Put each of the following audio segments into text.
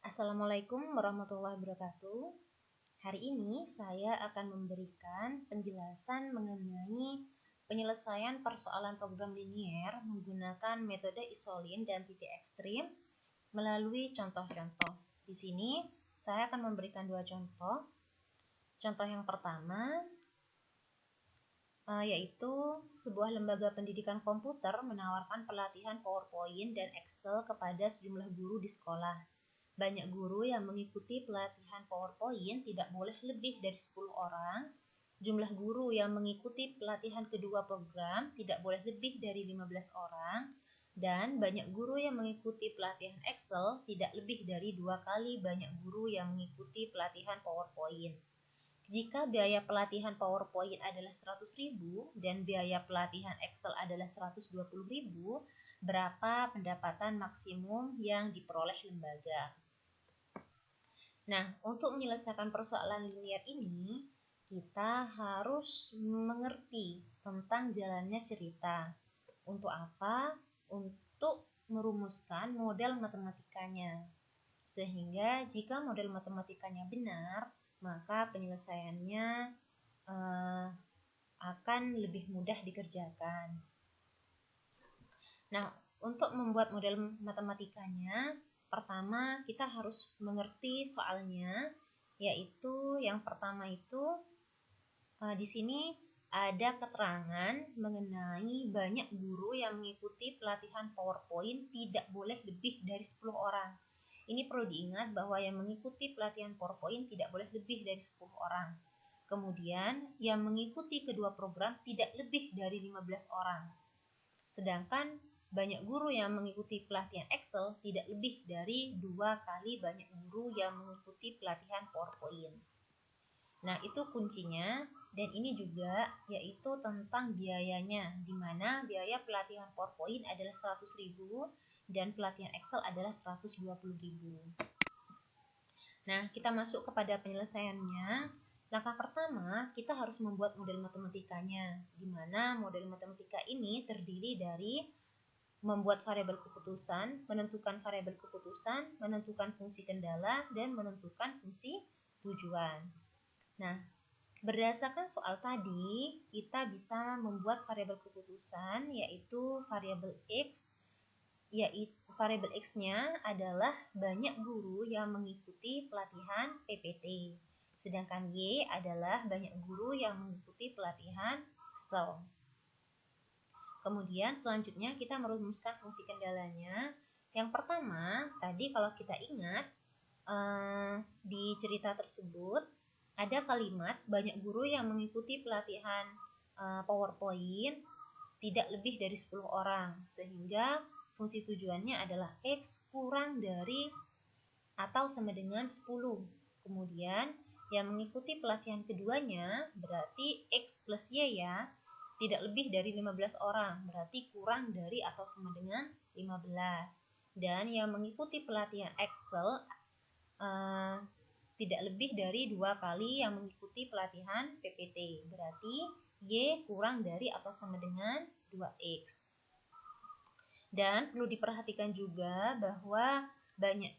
Assalamualaikum warahmatullahi wabarakatuh. Hari ini saya akan memberikan penjelasan mengenai penyelesaian persoalan program linier menggunakan metode isolin dan titik ekstrim melalui contoh-contoh. Di sini saya akan memberikan dua contoh. Contoh yang pertama yaitu sebuah lembaga pendidikan komputer menawarkan pelatihan PowerPoint dan Excel kepada sejumlah guru di sekolah. Banyak guru yang mengikuti pelatihan PowerPoint tidak boleh lebih dari 10 orang. Jumlah guru yang mengikuti pelatihan kedua program tidak boleh lebih dari 15 orang. Dan banyak guru yang mengikuti pelatihan Excel tidak lebih dari 2 kali banyak guru yang mengikuti pelatihan PowerPoint. Jika biaya pelatihan PowerPoint adalah 100.000 dan biaya pelatihan Excel adalah 120.000, berapa pendapatan maksimum yang diperoleh lembaga? Nah, untuk menyelesaikan persoalan linier ini, kita harus mengerti tentang jalannya cerita. Untuk apa? Untuk merumuskan model matematikanya. Sehingga jika model matematikanya benar, maka penyelesaiannya akan lebih mudah dikerjakan. Nah, untuk membuat model matematikanya, pertama kita harus mengerti soalnya, yaitu yang pertama itu di sini ada keterangan mengenai banyak guru yang mengikuti pelatihan PowerPoint tidak boleh lebih dari 10 orang. Ini perlu diingat bahwa yang mengikuti pelatihan PowerPoint tidak boleh lebih dari 10 orang. Kemudian yang mengikuti kedua program tidak lebih dari 15 orang. Sedangkan banyak guru yang mengikuti pelatihan Excel tidak lebih dari 2 kali banyak guru yang mengikuti pelatihan PowerPoint. Nah, itu kuncinya, dan ini juga yaitu tentang biayanya, di mana biaya pelatihan PowerPoint adalah 100.000 dan pelatihan Excel adalah 120.000. Nah, kita masuk kepada penyelesaiannya. Langkah pertama, kita harus membuat model matematikanya, di mana model matematika ini terdiri dari membuat variabel keputusan, menentukan variabel keputusan, menentukan fungsi kendala, dan menentukan fungsi tujuan. Nah, berdasarkan soal tadi, kita bisa membuat variabel keputusan, yaitu variabel X, variabel X-nya adalah banyak guru yang mengikuti pelatihan PPT. Sedangkan Y adalah banyak guru yang mengikuti pelatihan Excel. Kemudian selanjutnya kita merumuskan fungsi kendalanya. Yang pertama, tadi kalau kita ingat di cerita tersebut ada kalimat banyak guru yang mengikuti pelatihan PowerPoint tidak lebih dari 10 orang, sehingga fungsi tujuannya adalah X kurang dari atau sama dengan 10. Kemudian yang mengikuti pelatihan keduanya berarti X plus Y ya, tidak lebih dari 15 orang, berarti kurang dari atau sama dengan 15. Dan yang mengikuti pelatihan Excel tidak lebih dari 2 kali yang mengikuti pelatihan PPT, berarti Y kurang dari atau sama dengan 2X. Dan perlu diperhatikan juga bahwa banyak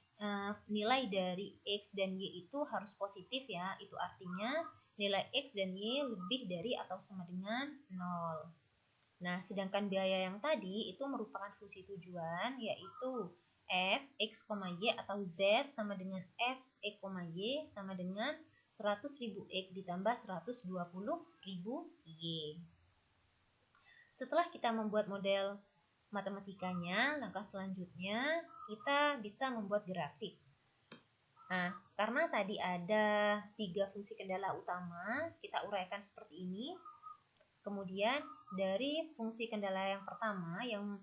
nilai dari X dan Y itu harus positif ya, itu artinya nilai X dan Y lebih dari atau sama dengan 0. Nah, sedangkan biaya yang tadi itu merupakan fungsi tujuan, yaitu f, x, y atau z sama dengan f, x, y sama dengan 100.000 x ditambah 120.000 y. Setelah kita membuat model matematikanya, langkah selanjutnya kita bisa membuat grafik. Nah, karena tadi ada 3 fungsi kendala utama, kita uraikan seperti ini. Kemudian dari fungsi kendala yang pertama yang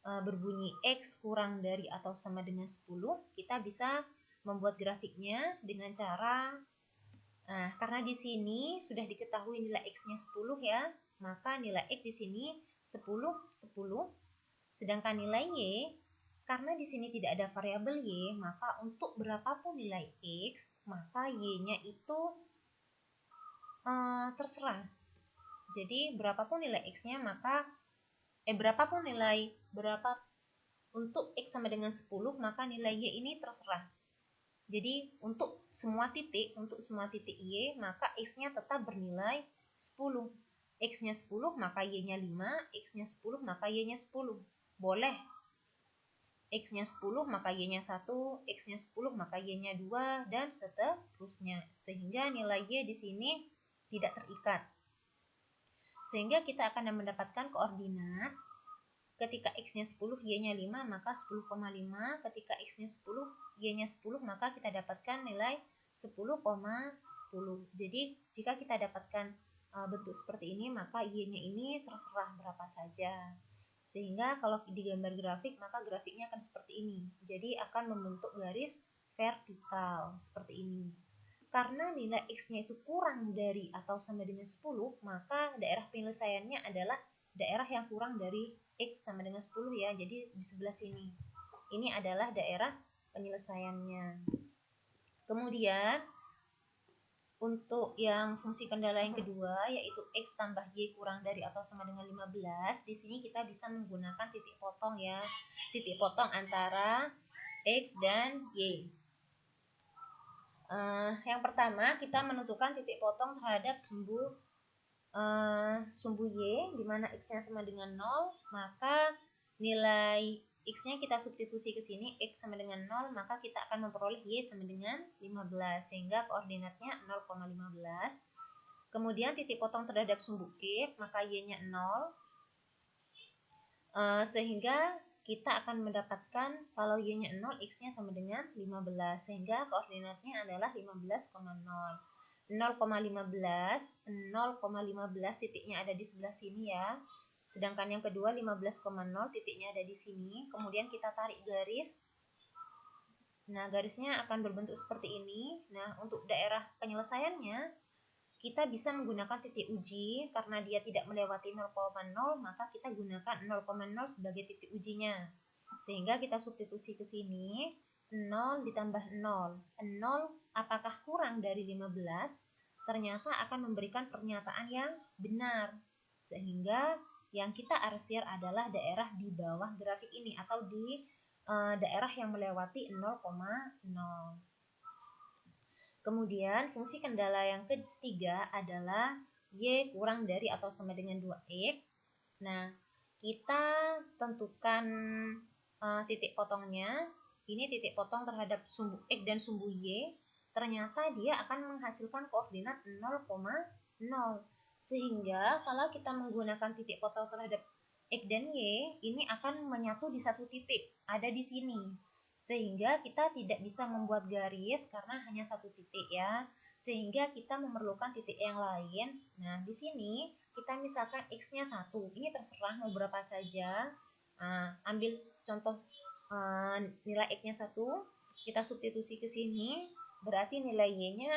berbunyi X kurang dari atau sama dengan 10, kita bisa membuat grafiknya dengan cara, karena di sini sudah diketahui nilai X-nya 10 ya, maka nilai X di sini 10, 10. Sedangkan nilai Y, karena di sini tidak ada variabel Y, maka untuk berapapun nilai X, maka Y-nya itu terserah. Jadi berapapun nilai X-nya, maka berapa untuk X sama dengan 10, maka nilai Y ini terserah. Jadi untuk semua titik Y, maka X-nya tetap bernilai 10. X-nya 10, maka Y-nya 5, X-nya 10, maka Y-nya 10. Boleh X-nya 10, maka Y-nya 1, X-nya 10, maka Y-nya 2, dan seterusnya. Sehingga nilai Y di sini tidak terikat. Sehingga kita akan mendapatkan koordinat ketika X-nya 10, Y-nya 5, maka 10,5. Ketika X-nya 10, Y-nya 10, maka kita dapatkan nilai 10,10. Jadi, jika kita dapatkan bentuk seperti ini, maka Y-nya ini terserah berapa saja. Sehingga kalau di gambar grafik, maka grafiknya akan seperti ini. Jadi, akan membentuk garis vertikal seperti ini. Karena nilai X-nya itu kurang dari atau sama dengan 10, maka daerah penyelesaiannya adalah daerah yang kurang dari X sama dengan 10 ya. Jadi di sebelah sini. Ini adalah daerah penyelesaiannya. Kemudian untuk yang fungsi kendala yang kedua, yaitu X tambah Y kurang dari atau sama dengan 15. Di sini kita bisa menggunakan titik potong ya. Titik potong antara X dan Y. Yang pertama, kita menentukan titik potong terhadap sumbu Y, di mana X-nya sama dengan 0, maka nilai X-nya kita substitusi ke sini, X sama dengan 0, maka kita akan memperoleh Y sama dengan 15, sehingga koordinatnya 0,15. Kemudian titik potong terhadap sumbu X, maka Y-nya 0, sehingga kita akan mendapatkan kalau Y-nya 0, X-nya sama dengan 15, sehingga koordinatnya adalah 15,0. 0,15 titiknya ada di sebelah sini ya. Sedangkan yang kedua 15,0 titiknya ada di sini. Kemudian kita tarik garis. Nah, garisnya akan berbentuk seperti ini. Nah, untuk daerah penyelesaiannya kita bisa menggunakan titik uji karena dia tidak melewati 0,0, maka kita gunakan 0,0 sebagai titik ujinya. Sehingga kita substitusi ke sini. 0 ditambah 0. 0 apakah kurang dari 15? Ternyata akan memberikan pernyataan yang benar. Sehingga yang kita arsir adalah daerah di bawah grafik ini atau di daerah yang melewati 0,0. Kemudian fungsi kendala yang ketiga adalah Y kurang dari atau sama dengan 2X. Nah, kita tentukan titik potongnya. Ini titik potong terhadap sumbu X dan sumbu Y. Ternyata dia akan menghasilkan koordinat 0,0. Sehingga kalau kita menggunakan titik potong terhadap X dan Y, ini akan menyatu di satu titik, ada di sini. Sehingga kita tidak bisa membuat garis karena hanya satu titik ya. Sehingga kita memerlukan titik yang lain. Nah, di sini kita misalkan X-nya 1. Ini terserah mau berapa saja. Ambil contoh nilai X-nya 1, kita substitusi ke sini, berarti nilai Y-nya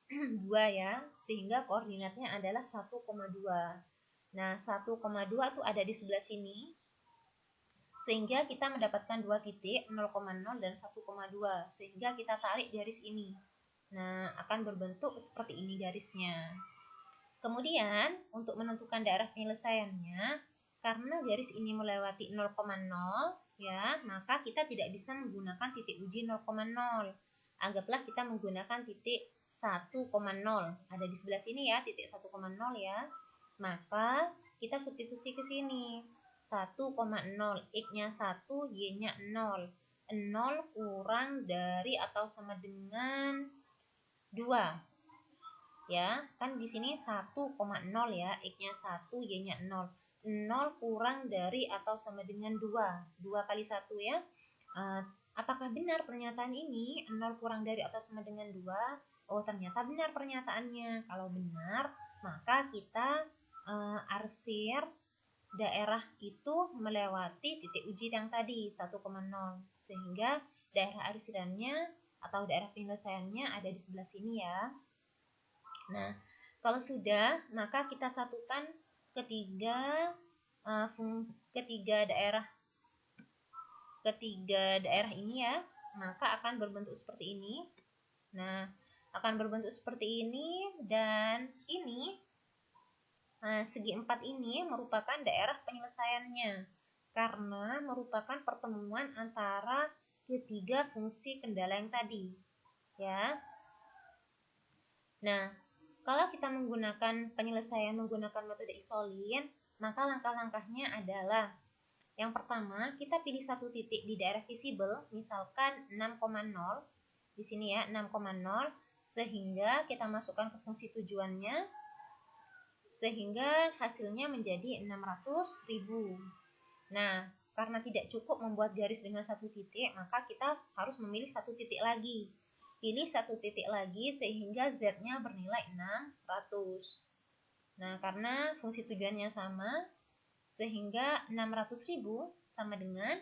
2 ya, sehingga koordinatnya adalah 1,2. Nah, 1,2 itu ada di sebelah sini, sehingga kita mendapatkan dua titik, 0,0 dan 1,2, sehingga kita tarik garis ini. Nah, akan berbentuk seperti ini garisnya. Kemudian, untuk menentukan daerah penyelesaiannya, karena garis ini melewati 0,0, ya, maka kita tidak bisa menggunakan titik uji 0,0. Anggaplah kita menggunakan titik 1,0. Ada di sebelah sini ya, titik 1,0 ya. Maka kita substitusi ke sini. 1,0, X-nya 1, Y-nya 0. 0 kurang dari atau sama dengan 2. Ya, kan di sini 1,0 ya, X-nya 1, Y-nya 0. 0 kurang dari atau sama dengan 2. 2 kali 1 ya. Apakah benar pernyataan ini? 0 kurang dari atau sama dengan 2? Oh, ternyata benar pernyataannya. Kalau benar, maka kita arsir daerah itu melewati titik uji yang tadi, 1,0. Sehingga daerah arsirannya atau daerah penyelesaiannya ada di sebelah sini ya. Nah, kalau sudah, maka kita satukan ketiga daerah ini ya, maka akan berbentuk seperti ini. Nah, akan berbentuk seperti ini dan ini. Nah, segi 4 ini merupakan daerah penyelesaiannya karena merupakan pertemuan antara ketiga fungsi kendala yang tadi. ya. Nah, kalau kita menggunakan penyelesaian menggunakan metode isolin, maka langkah-langkahnya adalah yang pertama, kita pilih satu titik di daerah visible, misalkan 6,0 di sini ya, 6,0, sehingga kita masukkan ke fungsi tujuannya, sehingga hasilnya menjadi 600.000. Nah, karena tidak cukup membuat garis dengan satu titik, maka kita harus memilih satu titik lagi. Pilih satu titik lagi sehingga Z-nya bernilai 600. Nah, karena fungsi tujuannya sama, sehingga 600.000 sama dengan,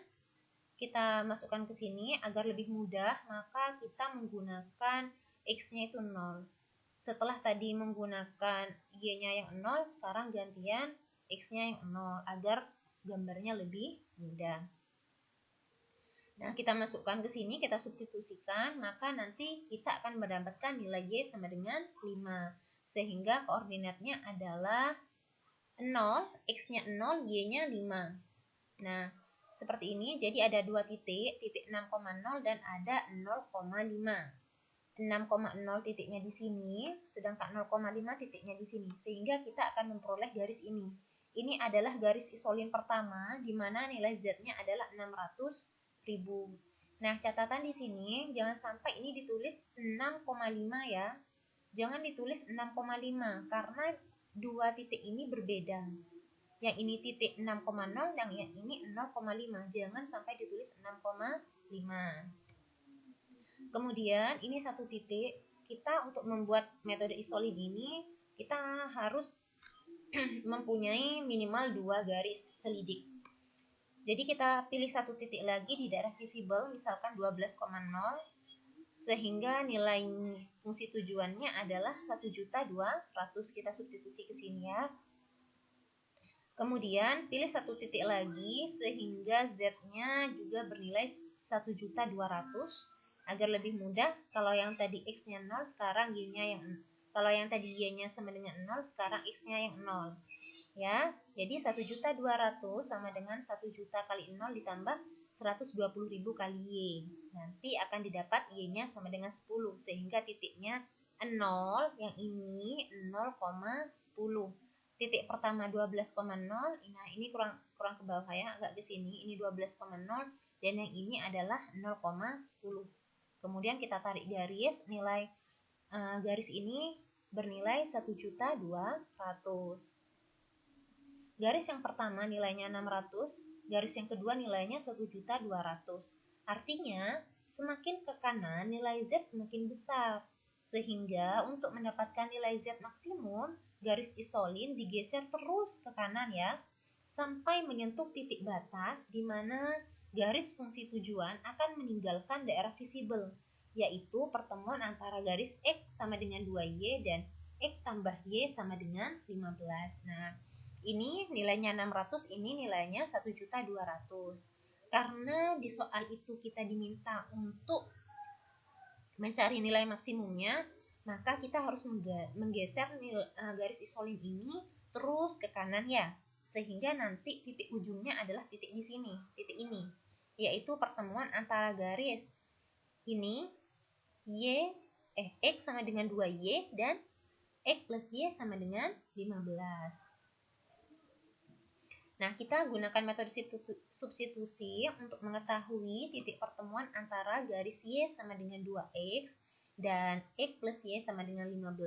kita masukkan ke sini agar lebih mudah, maka kita menggunakan X-nya itu 0. Setelah tadi menggunakan Y-nya yang 0, sekarang gantian X-nya yang 0 agar gambarnya lebih mudah. Nah, kita masukkan ke sini, kita substitusikan, maka nanti kita akan mendapatkan nilai Y sama dengan 5. Sehingga koordinatnya adalah 0, X-nya 0, Y-nya 5. Nah, seperti ini, jadi ada dua titik 6,0 dan ada 0,5. 6,0 titiknya di sini, sedangkan 0,5 titiknya di sini. Sehingga kita akan memperoleh garis ini. Ini adalah garis isolin pertama, di mana nilai Z-nya adalah 600.000. Nah, catatan di sini, jangan sampai ini ditulis 6,5 ya. Jangan ditulis 6,5, karena dua titik ini berbeda. Yang ini titik 6,0, yang ini 0,5. Jangan sampai ditulis 6,5. Kemudian ini satu titik, kita untuk membuat metode isolin ini, kita harus mempunyai minimal 2 garis selidik. Jadi kita pilih satu titik lagi di daerah visible, misalkan 12,0, sehingga nilai fungsi tujuannya adalah 1.200.000. Kita substitusi ke sini ya. Kemudian pilih satu titik lagi sehingga Z-nya juga bernilai 1.200.000 agar lebih mudah. Kalau yang tadi X-nya 0, sekarang Y-nya yang 0. Kalau yang tadi Y-nya sama dengan 0, sekarang X-nya yang 0. Ya, jadi 1.200.000 sama dengan 1 juta kali 0 ditambah 120.000 kali Y. Nanti akan didapat Y-nya sama dengan 10, sehingga titiknya 0, yang ini 0,10. Titik pertama 12,0, nah ini kurang ke bawah ya, agak ke sini, ini 12,0, dan yang ini adalah 0,10. Kemudian kita tarik garis, nilai garis ini bernilai 1.200.000. Garis yang pertama nilainya 600, garis yang kedua nilainya 1.200.000. Artinya, semakin ke kanan nilai Z semakin besar. Sehingga untuk mendapatkan nilai Z maksimum, garis isolin digeser terus ke kanan ya, sampai menyentuh titik batas di mana garis fungsi tujuan akan meninggalkan daerah visible, yaitu pertemuan antara garis X sama dengan 2Y dan X tambah Y sama dengan 15. Nah, ini nilainya 600, ini nilainya 1.200.000. Karena di soal itu kita diminta untuk mencari nilai maksimumnya, maka kita harus menggeser garis isolin ini terus ke kanan ya, sehingga nanti titik ujungnya adalah titik di sini, titik ini, yaitu pertemuan antara garis ini X sama dengan 2Y dan X plus Y sama dengan 15. Nah, kita gunakan metode substitusi untuk mengetahui titik pertemuan antara garis Y sama dengan 2X dan X plus Y sama dengan 15.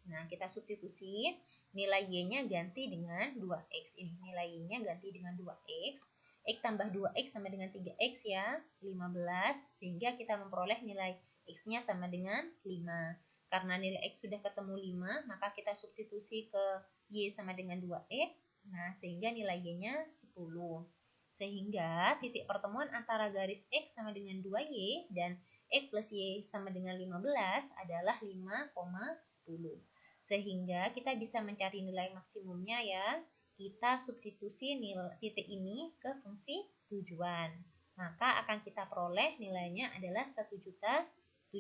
Nah, kita substitusi, nilai Y-nya ganti dengan 2X. Ini nilai Y-nya ganti dengan 2X. X tambah 2X sama dengan 3X ya, 15. Sehingga kita memperoleh nilai X-nya sama dengan 5. Karena nilai X sudah ketemu 5, maka kita substitusi ke Y sama dengan 2X. Nah, sehingga nilai Y-nya 10. Sehingga titik pertemuan antara garis X sama dengan 2Y dan X plus Y sama dengan 15 adalah 5,10. Sehingga kita bisa mencari nilai maksimumnya ya. Kita substitusi titik ini ke fungsi tujuan. Maka akan kita peroleh nilainya adalah 1.700.000.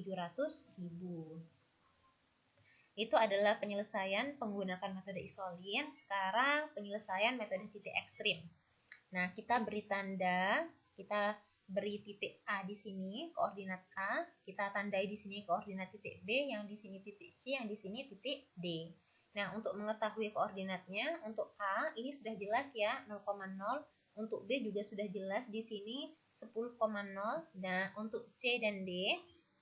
Itu adalah penyelesaian menggunakan metode isolin. Sekarang penyelesaian metode titik ekstrim. Nah, kita beri tanda, kita beri titik A di sini, koordinat A, kita tandai di sini koordinat titik B, yang di sini titik C, yang di sini titik D. Nah, untuk mengetahui koordinatnya, untuk A ini sudah jelas ya, 0,0. Untuk B juga sudah jelas di sini 10,0. Nah, untuk C dan D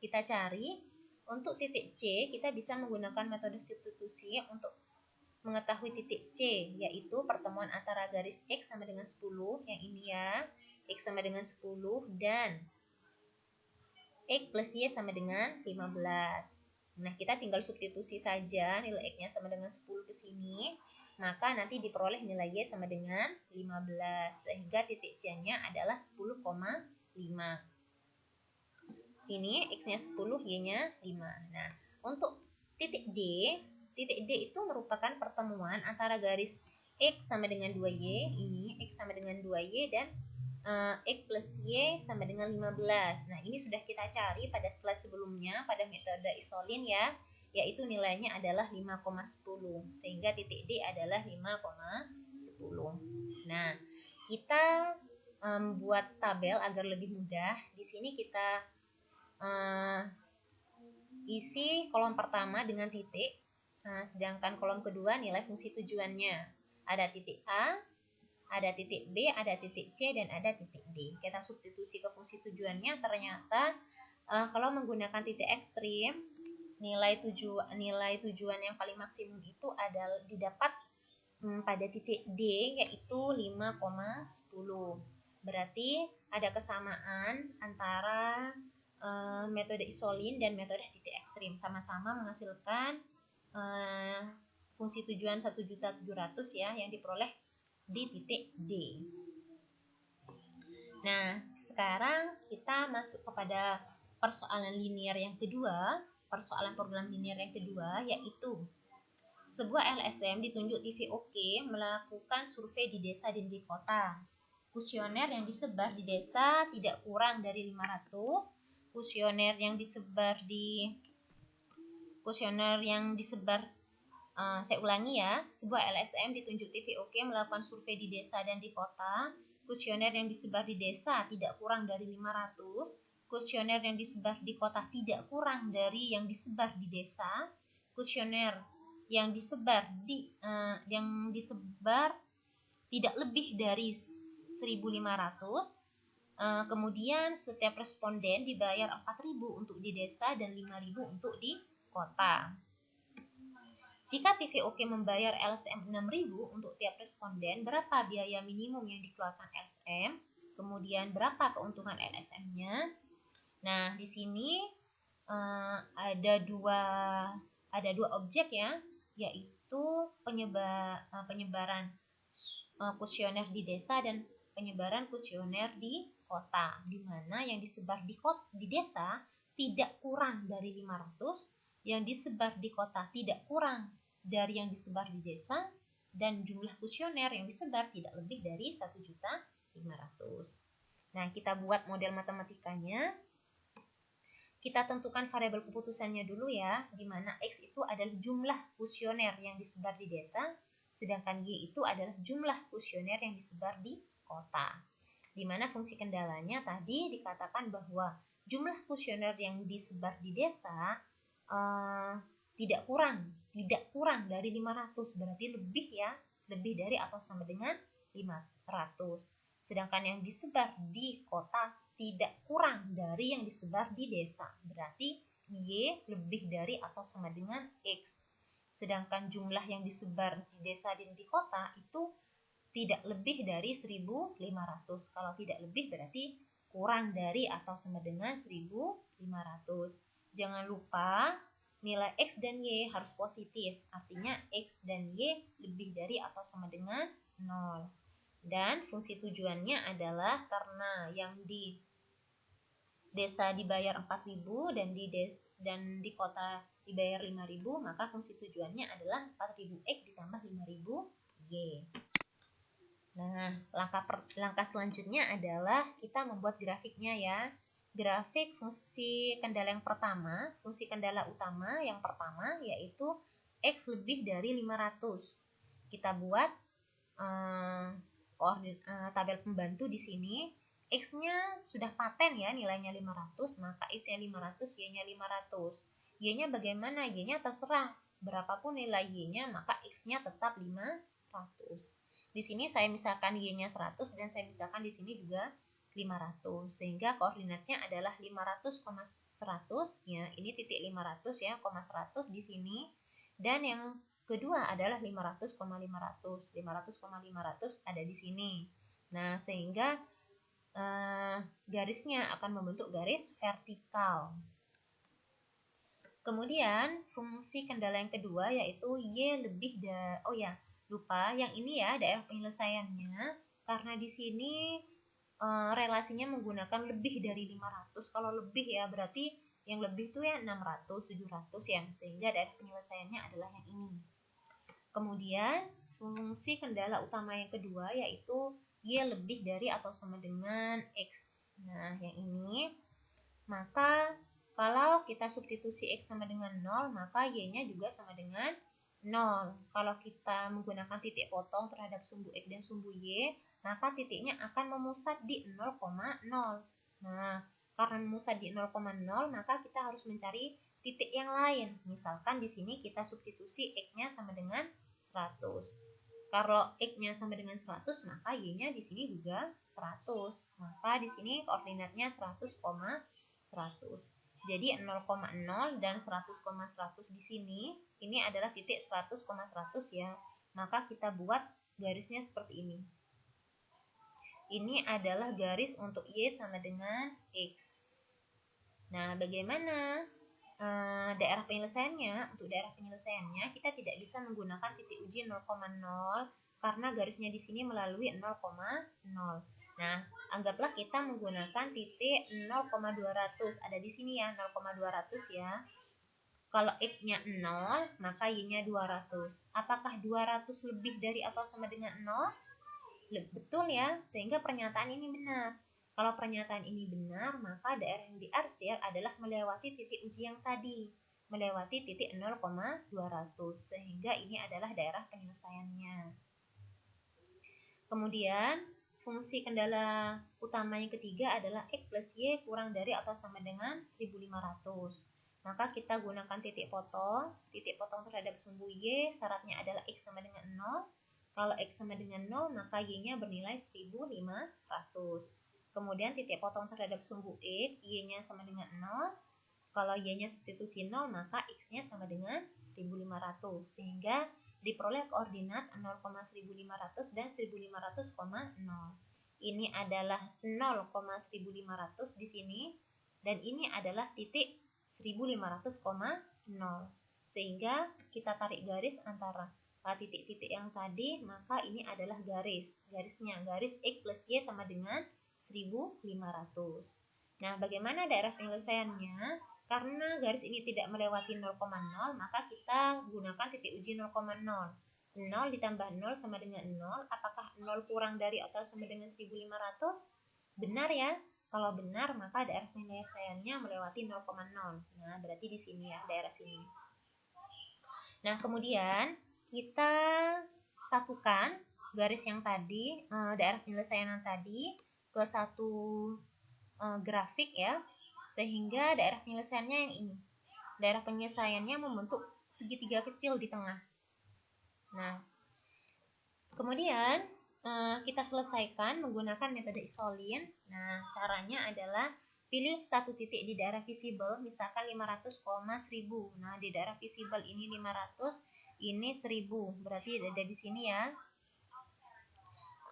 kita cari. Untuk titik C, kita bisa menggunakan metode substitusi untuk mengetahui titik C, yaitu pertemuan antara garis X sama dengan 10, yang ini ya, X sama dengan 10, dan X plus Y sama dengan 15. Nah, kita tinggal substitusi saja nilai X-nya sama dengan 10 ke sini, maka nanti diperoleh nilai Y sama dengan 15, sehingga titik C-nya adalah 10,5. Ini X-nya 10, Y-nya 5. Nah, untuk titik D itu merupakan pertemuan antara garis X sama dengan 2Y, ini X sama dengan 2Y, dan X plus Y sama dengan 15. Nah, ini sudah kita cari pada slide sebelumnya, pada metode isolin ya, yaitu nilainya adalah 5,10, sehingga titik D adalah 5,10. Nah, kita buat tabel agar lebih mudah. Di sini kita isi kolom pertama dengan titik, sedangkan kolom kedua nilai fungsi tujuannya. Ada titik A, ada titik B, ada titik C, dan ada titik D. Kita substitusi ke fungsi tujuannya, ternyata kalau menggunakan titik ekstrim, nilai tujuan yang paling maksimum itu adalah didapat pada titik D, yaitu 5,10. Berarti ada kesamaan antara metode isolin dan metode titik ekstrim, sama-sama menghasilkan fungsi tujuan 1.700.000 ya, yang diperoleh di titik D. Nah, sekarang kita masuk kepada persoalan linear yang kedua, persoalan program linear yang kedua, yaitu sebuah LSM ditunjuk TVOK melakukan survei di desa dan di kota. Kuesioner yang disebar di desa tidak kurang dari 500. Kuesioner yang disebar saya ulangi ya, sebuah LSM ditunjuk TVOK melakukan survei di desa dan di kota. Kuesioner yang disebar di desa tidak kurang dari 500. Kuesioner yang disebar di kota tidak kurang dari yang disebar di desa. Kuesioner yang disebar tidak lebih dari 1.500. Kemudian setiap responden dibayar 4.000 untuk di desa dan 5.000 untuk di kota. Jika TVOK membayar LSM 6.000 untuk tiap responden, berapa biaya minimum yang dikeluarkan LSM? Kemudian berapa keuntungan LSM-nya? Nah, di sini ada dua objek ya, yaitu penyebaran kuesioner di desa dan penyebaran kuesioner di kota, di mana yang disebar di desa tidak kurang dari 500, yang disebar di kota tidak kurang dari yang disebar di desa, dan jumlah kuesioner yang disebar tidak lebih dari 1.500.000. Nah, kita buat model matematikanya. Kita tentukan variabel keputusannya dulu ya, di mana X itu adalah jumlah kuesioner yang disebar di desa, sedangkan Y itu adalah jumlah kuesioner yang disebar di kota. Di mana fungsi kendalanya tadi dikatakan bahwa jumlah kuesioner yang disebar di desa tidak kurang dari 500, berarti lebih dari atau sama dengan 500. Sedangkan yang disebar di kota tidak kurang dari yang disebar di desa, berarti Y lebih dari atau sama dengan X. Sedangkan jumlah yang disebar di desa dan di kota itu tidak lebih dari 1.500. Kalau tidak lebih berarti kurang dari atau sama dengan 1.500. Jangan lupa nilai X dan Y harus positif, artinya X dan Y lebih dari atau sama dengan 0. Dan fungsi tujuannya adalah karena yang di desa dibayar 4.000 dan di kota dibayar 5.000, maka fungsi tujuannya adalah 4.000 X ditambah 5.000 Y. Nah, langkah selanjutnya adalah kita membuat grafiknya ya. Grafik fungsi kendala yang pertama, fungsi kendala utama yang pertama yaitu X lebih dari 500. Kita buat tabel pembantu di sini. X-nya sudah paten ya, nilainya 500, maka X-nya 500, Y-nya 500. Y-nya bagaimana? Y-nya terserah. Berapapun nilai Y-nya, maka X-nya tetap 500. Di sini saya misalkan Y-nya 100 dan saya misalkan di sini juga 500. Sehingga koordinatnya adalah 500, 100 ya. Ini titik 500 ya, 100 di sini. Dan yang kedua adalah 500, 500. 500, 500 ada di sini. Nah, sehingga garisnya akan membentuk garis vertikal. Kemudian fungsi kendala yang kedua yaitu Y lebih dari, oh ya lupa yang ini ya daerah penyelesaiannya, karena di sini relasinya menggunakan lebih dari 500. Kalau lebih ya berarti yang lebih itu ya 600, 700 ya, sehingga daerah penyelesaiannya adalah yang ini. Kemudian fungsi kendala utama yang kedua yaitu Y lebih dari atau sama dengan X. Nah, yang ini, maka kalau kita substitusi X sama dengan 0, maka Y-nya juga sama dengan 0. Kalau kita menggunakan titik potong terhadap sumbu X dan sumbu Y, maka titiknya akan memusat di 0,0. Nah, karena memusat di 0,0, maka kita harus mencari titik yang lain. Misalkan di sini kita substitusi X-nya sama dengan 100. Kalau X-nya sama dengan 100, maka Y-nya di sini juga 100. Maka di sini koordinatnya 100, 100. Jadi 0,0 dan 100,100 di sini, ini adalah titik 100,100 ya. Maka kita buat garisnya seperti ini. Ini adalah garis untuk Y sama dengan X. Nah, bagaimana daerah penyelesaiannya? Untuk daerah penyelesaiannya kita tidak bisa menggunakan titik uji 0,0 karena garisnya di sini melalui 0,0. Nah, anggaplah kita menggunakan titik 0,200. Ada di sini ya 0,200 ya. Kalau X-nya 0, maka Y-nya 200. Apakah 200 lebih dari atau sama dengan 0? Betul ya, sehingga pernyataan ini benar. Kalau pernyataan ini benar, maka daerah yang diarsir adalah melewati titik uji yang tadi, melewati titik 0,200, sehingga ini adalah daerah penyelesaiannya. Kemudian, fungsi kendala utama yang ketiga adalah X plus Y kurang dari atau sama dengan 1500. Maka kita gunakan titik potong terhadap sumbu Y, syaratnya adalah X sama dengan 0. Kalau X sama dengan 0, maka Y-nya bernilai 1500. Kemudian titik potong terhadap sumbu X, Y-nya sama dengan 0. Kalau Y-nya substitusi 0, maka X-nya sama dengan 1500. Sehingga diperoleh koordinat 0,1500 dan 1500,0. Ini adalah 0,1500 di sini. Dan ini adalah titik 1500,0. Sehingga kita tarik garis antara titik-titik yang tadi, maka ini adalah garisnya, garis X plus Y sama dengan 1500. Nah, bagaimana daerah penyelesaiannya? Karena garis ini tidak melewati 0,0, maka kita gunakan titik uji 0,0. 0 ditambah 0 sama dengan 0. Apakah 0 kurang dari atau sama dengan 1500? Benar ya. Kalau benar, maka daerah penyelesaiannya melewati 0,0. Nah, berarti di sini ya, daerah sini. Nah, kemudian kita satukan garis yang tadi, daerah penyelesaian yang tadi ke satu grafik ya, sehingga daerah penyelesaiannya yang ini. Daerah penyelesaiannya membentuk segitiga kecil di tengah. Nah, kemudian kita selesaikan menggunakan metode isolin. Nah, caranya adalah pilih satu titik di daerah visible, misalkan 500,1000. Nah, di daerah visible ini 500, ini 1000. Berarti ada di sini ya.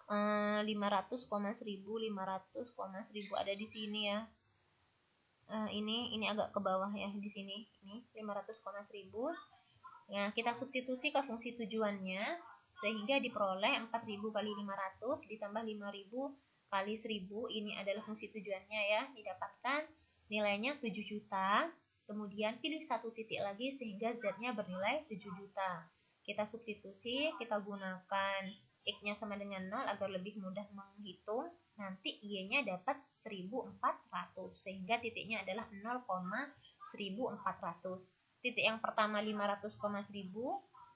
500,1000, 500,1000 ada di sini ya. Ini agak ke bawah ya di sini. Ini 500,1000. Nah, kita substitusi ke fungsi tujuannya sehingga diperoleh 4000 kali 500 ditambah 5000 kali 1000. Ini adalah fungsi tujuannya ya, didapatkan nilainya 7 juta. Kemudian pilih satu titik lagi sehingga Z-nya bernilai 7 juta. Kita substitusi, kita gunakan X-nya sama dengan 0 agar lebih mudah menghitung. Nanti Y-nya dapat 1400 sehingga titiknya adalah 0,1400. Titik yang pertama 500,1000,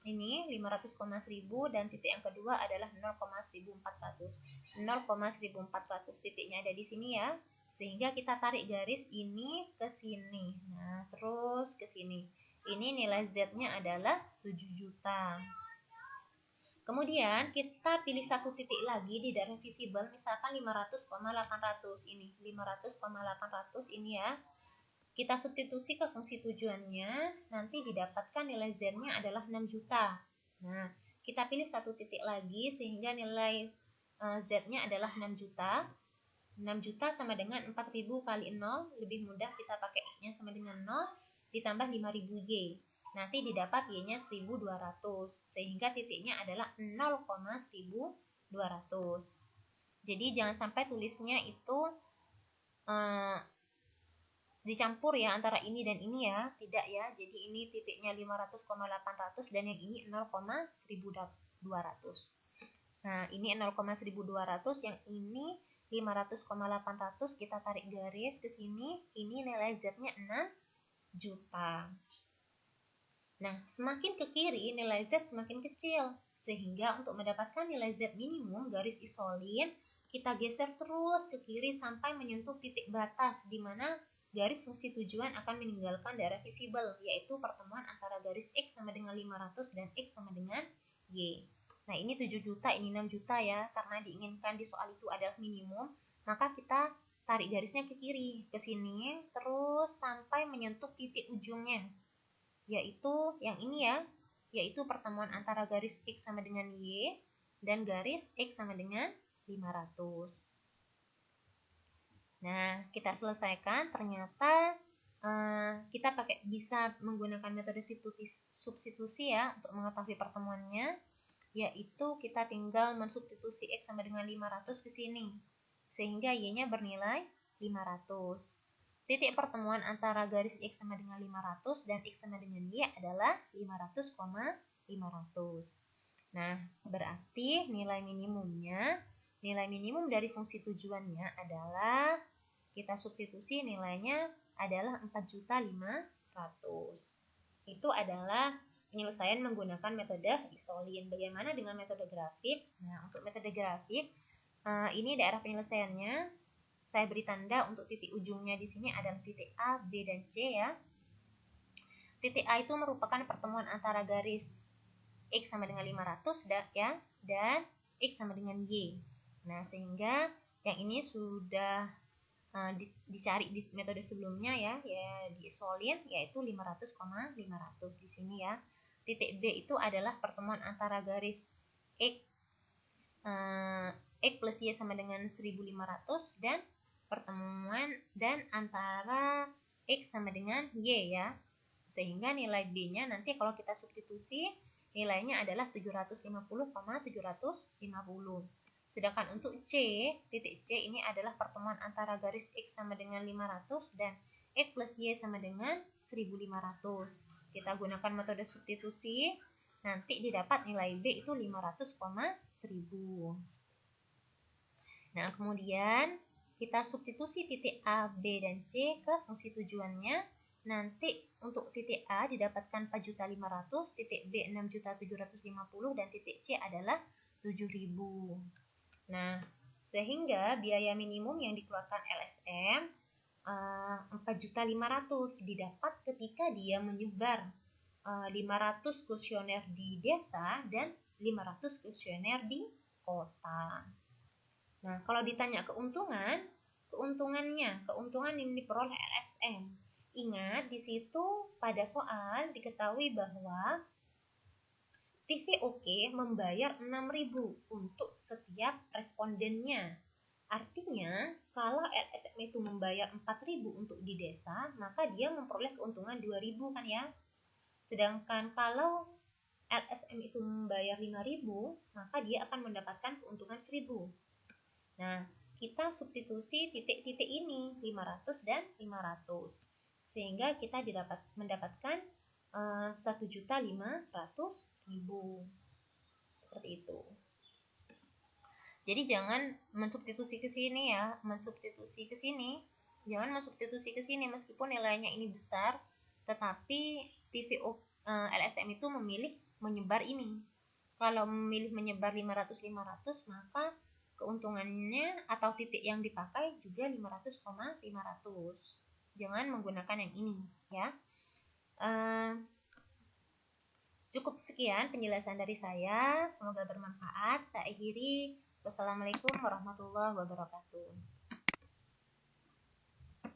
ini 500,1000 dan titik yang kedua adalah 0,1400. 0,1400 titiknya ada di sini ya. Sehingga kita tarik garis ini ke sini. Nah, terus ke sini. Ini nilai Z-nya adalah 7 juta. Kemudian kita pilih satu titik lagi di daerah visible, misalkan 500,800 ini. 500,800 ini ya. Kita substitusi ke fungsi tujuannya, nanti didapatkan nilai Z-nya adalah 6 juta. Nah, kita pilih satu titik lagi sehingga nilai Z-nya adalah 6 juta. 6 juta sama dengan 4000 kali 0, lebih mudah kita pakai I-nya sama dengan 0, ditambah 5000 Y. Nanti didapat Y-nya 1200, sehingga titiknya adalah 0,1200. Jadi jangan sampai tulisnya itu dicampur ya antara ini dan ini ya, tidak ya. Jadi ini titiknya 500,800 dan yang ini 0,1200. Nah, ini 0,1200, yang ini 500,800, kita tarik garis ke sini, ini nilai Z-nya 6 juta. Nah, semakin ke kiri nilai Z semakin kecil, sehingga untuk mendapatkan nilai Z minimum garis isolin, kita geser terus ke kiri sampai menyentuh titik batas di mana garis fungsi tujuan akan meninggalkan daerah visible, yaitu pertemuan antara garis X sama dengan 500 dan X sama dengan Y. Nah, ini 7 juta, ini 6 juta ya, karena diinginkan di soal itu adalah minimum, maka kita tarik garisnya ke kiri, ke sini, terus sampai menyentuh titik ujungnya, yaitu yang ini ya, yaitu pertemuan antara garis X sama dengan Y dan garis X sama dengan 500. Nah, kita selesaikan, ternyata kita bisa menggunakan metode substitusi ya untuk mengetahui pertemuannya, yaitu kita tinggal mensubstitusi X sama dengan 500 ke sini, sehingga Y-nya bernilai 500. Titik pertemuan antara garis X sama dengan 500 dan X sama dengan Y adalah 500,500. Nah, berarti nilai minimum dari fungsi tujuannya adalah, kita substitusi nilainya adalah 4.500.000. Itu adalah penyelesaian menggunakan metode isolin. Bagaimana dengan metode grafik? Nah, untuk metode grafik, ini daerah penyelesaiannya. Saya beri tanda untuk titik ujungnya di sini adalah titik A, B, dan C ya. Titik A itu merupakan pertemuan antara garis X sama dengan 500 ya, dan X sama dengan Y. Nah, sehingga yang ini sudah dicari di metode sebelumnya ya di isolin, yaitu 500,500 di sini ya. Titik B itu adalah pertemuan antara garis X plus Y sama dengan 1500 dan pertemuan dan antara X sama dengan Y ya. Sehingga nilai B-nya nanti kalau kita substitusi, nilainya adalah 750,750. Sedangkan untuk titik C ini adalah pertemuan antara garis X sama dengan 500 dan X plus Y sama dengan 1500. Kita gunakan metode substitusi, nanti didapat nilai B itu 500,1000. Nah, kemudian kita substitusi titik A, B, dan C ke fungsi tujuannya. Nanti untuk titik A didapatkan 4.500.000, titik B 6.750.000, dan titik C adalah 7.000. Nah, sehingga biaya minimum yang dikeluarkan LSM 4.500.000 didapat ketika dia menyebar 500 kuesioner di desa dan 500 kuesioner di kota. Nah, kalau ditanya keuntungan yang diperoleh LSM. Ingat, di situ pada soal diketahui bahwa TVOK membayar 6.000 untuk setiap respondennya. Artinya, kalau LSM itu membayar 4.000 untuk di desa, maka dia memperoleh keuntungan 2.000 kan ya. Sedangkan kalau LSM itu membayar 5.000, maka dia akan mendapatkan keuntungan 1.000. Nah, kita substitusi titik-titik ini, 500 dan 500. Sehingga kita mendapatkan 1.500.000. Seperti itu. Jadi jangan mensubstitusi ke sini ya, Jangan mensubstitusi ke sini meskipun nilainya ini besar, tetapi LSM itu memilih menyebar ini. Kalau memilih menyebar 500-500, maka keuntungannya atau titik yang dipakai juga 500,500. Jangan menggunakan yang ini ya. Cukup sekian penjelasan dari saya, semoga bermanfaat. Saya akhiri. Wassalamualaikum warahmatullahi wabarakatuh.